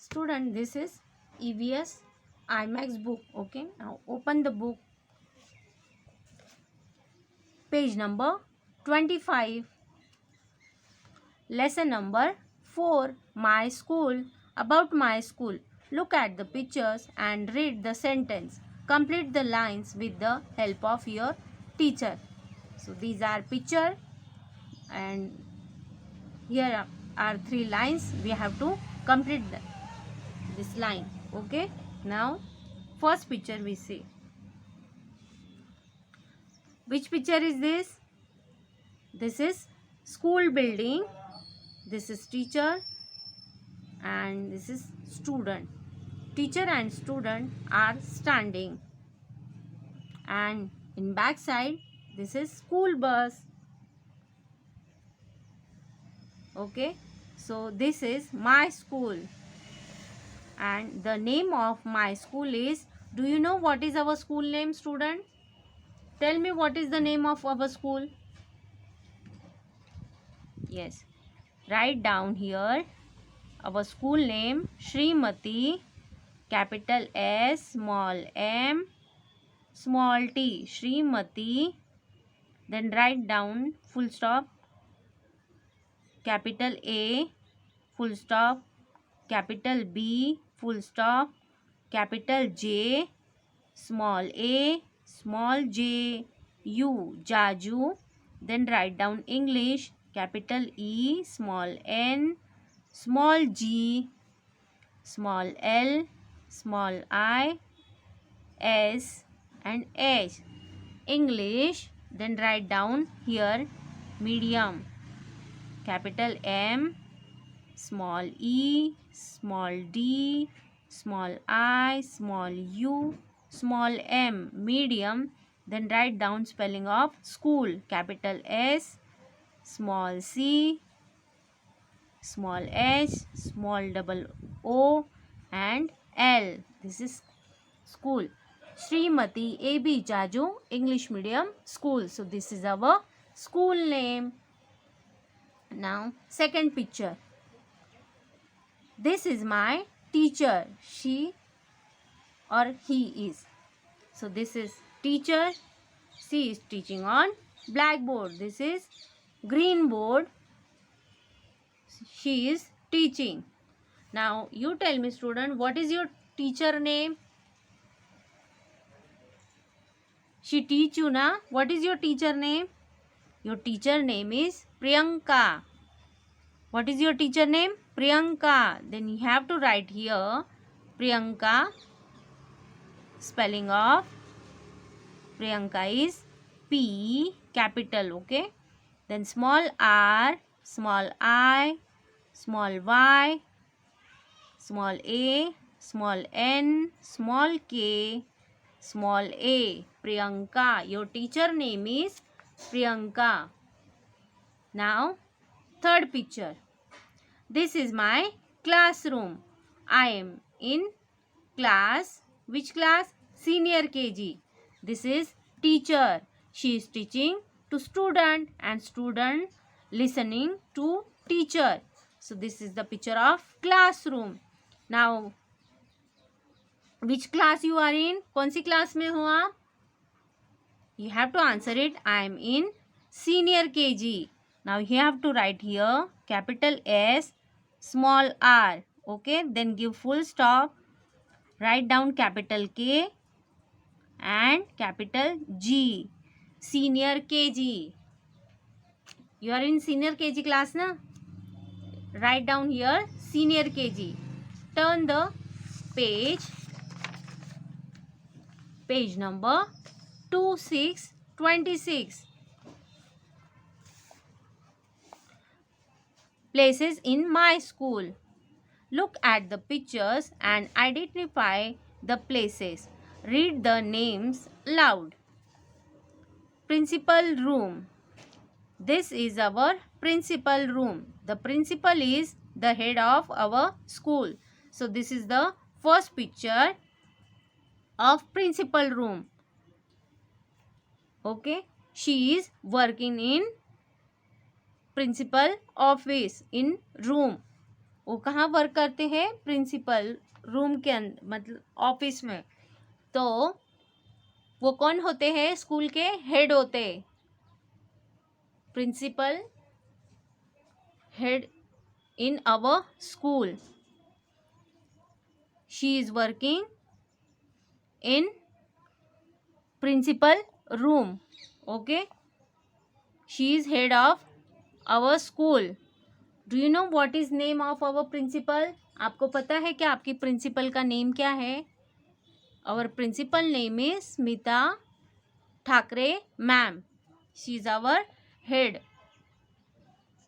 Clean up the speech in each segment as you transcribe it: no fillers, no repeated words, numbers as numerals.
Student, this is EVS IMAX book. Okay, now open the book, page number 25, lesson number 4, my school. About my school, look at the pictures and read the sentence. Complete the lines with the help of your teacher. So these are picture, and here are 3 lines. We have to complete this line. Okay, now first picture we see. Which picture is this? This is school building. This is teacher and this is student. Teacher and student are standing, and in back side this is school bus. Okay, so this is my school, and the name of my school is, do you know what is our school name, student? Tell me, what is the name of our school? Yes, write down here our school name, Srimati, capital S, small m, small t, Srimati. Then write down full stop, capital A, full stop, capital B, full stop, capital J, small a, small j, U, Jaju. Then write down English, capital E, small n, small g, small l, small I, S and H. English. Then write down here medium, capital M, small e, small d, small I, small u, small m, medium. Then write down spelling of school, capital S, small c, small h, small double o and L. This is school. Srimati A.B. Jaju English Medium School. So this is our school name. Now second picture. This is my teacher. She or he is. So this is teacher. She is teaching on blackboard. This is green board. She is teaching. Now you tell me, student, what is your teacher name? She teach you na? What is your teacher name? Your teacher name is Priyanka. What is your teacher name? Priyanka. Then you have to write here Priyanka. Spelling of Priyanka is P, capital, okay? Then small r, small I, small y, small a, small n, small k, small a. Priyanka. Your teacher name is Priyanka. Now third picture. This is my classroom. I am in class. Which class? Senior KG. This is teacher. She is teaching to student and student listening to teacher. So this is the picture of classroom. Now which class you are in? कौन सी class में हो आप? You have to answer it. I am in senior KG. Now you have to write here capital S, small r. Okay, then give full stop. Write down capital K and capital G. Senior KG. You are in senior KG class na? Write down here senior KG. Turn the page. Page number 2626. Places in my school. Look at the pictures and identify the places. Read the names loud. Principal room. This is our principal room. The principal is the head of our school. So this is the first picture of principal room. Okay, she is working in principal office in room. वो कहाँ work करते हैं? Principal room के अंदर, मतलब office में। तो वो कौन होते हैं? स्कूल के हेड होते। Principal head in our school. She is working in principal room. Okay, she is head of our school. Do you know what is name of our principal? आपको पता है क्या आपकी प्रिंसिपल का नेम क्या है? Our principal name is Smita Thackeray ma'am. She is our head.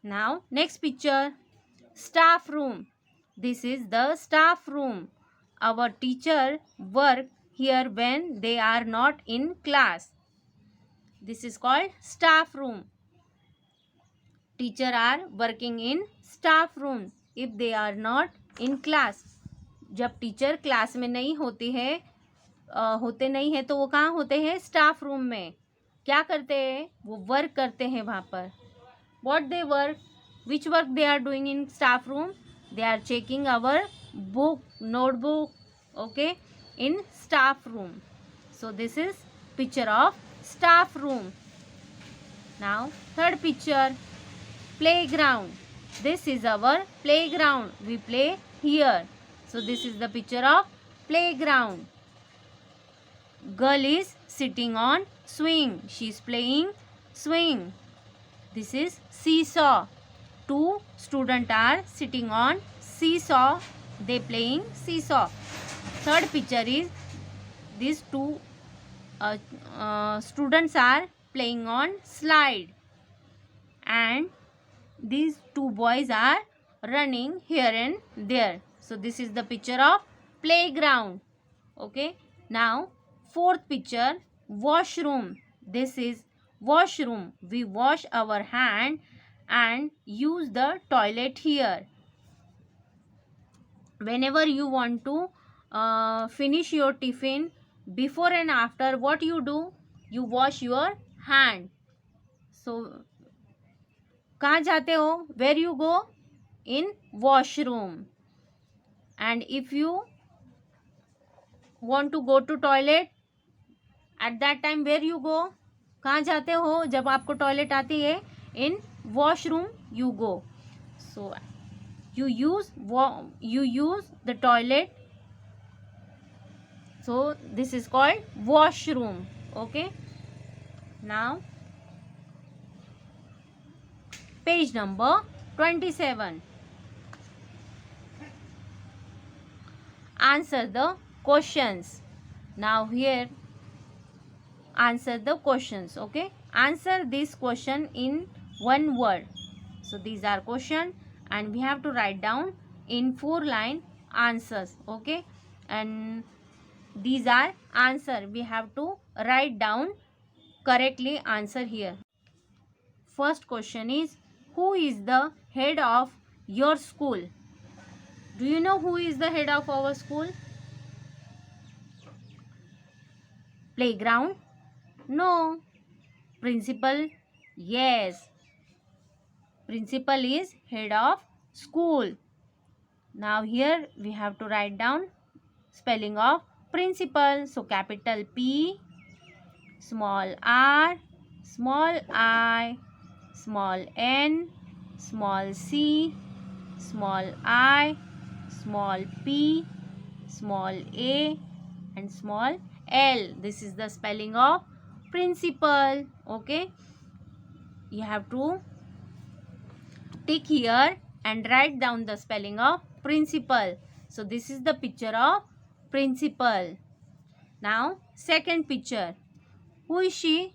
Now next picture, staff room. This is the staff room. Our teacher work here when they are not in class. This is called staff room. Teacher are working in staff room if they are not in class. जब teacher class में नहीं होते हैं तो वो कहाँ होते हैं? स्टाफ रूम में. क्या करते हैं? वो वर्क करते हैं वहाँ पर. What they work? Which work they are doing in staff room? They are checking our book, notebook, okay, in staff room. So this is picture of staff room. Now third picture, playground. This is our playground. We play here. So this is the picture of playground. Girl is sitting on swing. She is playing swing. This is seesaw. Two students are sitting on seesaw. They playing seesaw. Third picture is these two students are playing on slide, and these two boys are running here and there. So this is the picture of playground. Okay. Now fourth picture, washroom. This is washroom. We wash our hand and use the toilet here. Whenever you want to finish your tiffin, before and after, what you do? You wash your hand. So कहाँ जाते हो? Where you go? In washroom. And if you want to go to toilet, at that time where you go? कहाँ जाते हो जब आपको toilet आती है? In washroom you go. So you use the toilet. So this is called washroom. Okay. Now page number 27. Answer the questions. Now here answer the questions. Okay, answer this question in one word. So these are question and we have to write down in 4-line answers. Okay, and these are answer. We have to write down correctly answer here. First question is, who is the head of your school? Do you know who is the head of our school? Playground? No. Principal? Yes. Principal is head of school. Now here we have to write down spelling of principal. So capital P, small r, small I, small n, small c, small I, small p, small a, and small l. This is the spelling of principal. Okay, you have to tick here and write down the spelling of principal. So this is the picture of principal. Now second picture, who is she?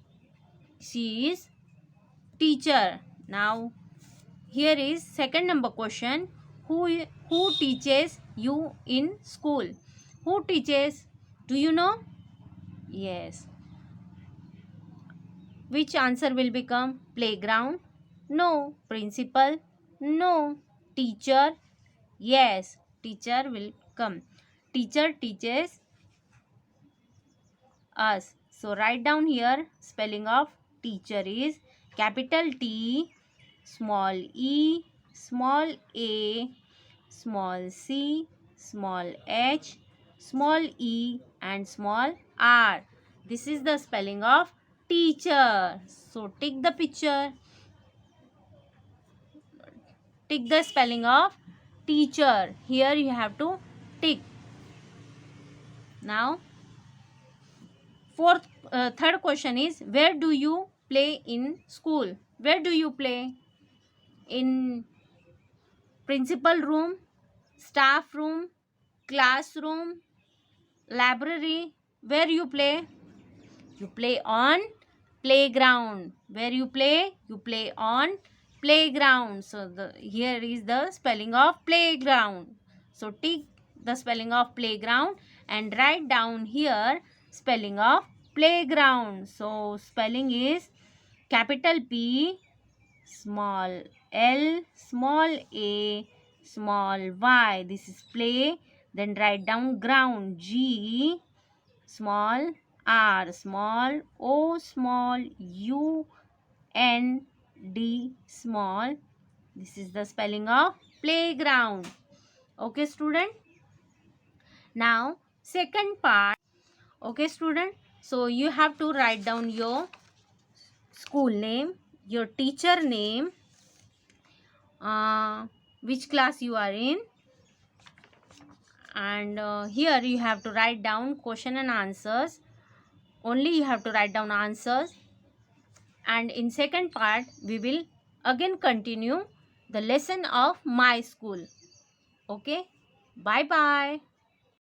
She is teacher. Now here is second number question, who teaches you in school? Who teaches? Do you know? Yes. Which answer will become? Playground? No. Principal? No. Teacher? Yes. Teacher will come. Teacher teaches us. So write down here spelling of teacher is capital T, small e, small a, small c, small h, small e and small r. This is the spelling of teacher. So take the picture. Tick the spelling of teacher. Here you have to tick. Now third question is, where do you play in school? Where do you play? In principal room, staff room, classroom, library. Where you play? You play on playground. Where you play? You play on playground. So here is the spelling of playground. So tick the spelling of playground and write down here spelling of playground. So spelling is capital P, small l, small a, small y. This is play. Then write down ground, G, small r, small o, small u, n, d, small. This is the spelling of playground. Okay, student. Now second part. Okay, student. So you have to write down your school name, your teacher name, which class you are in, and here you have to write down question and answers. Only you have to write down answers, and in second part we will again continue the lesson of my school. Okay, bye bye.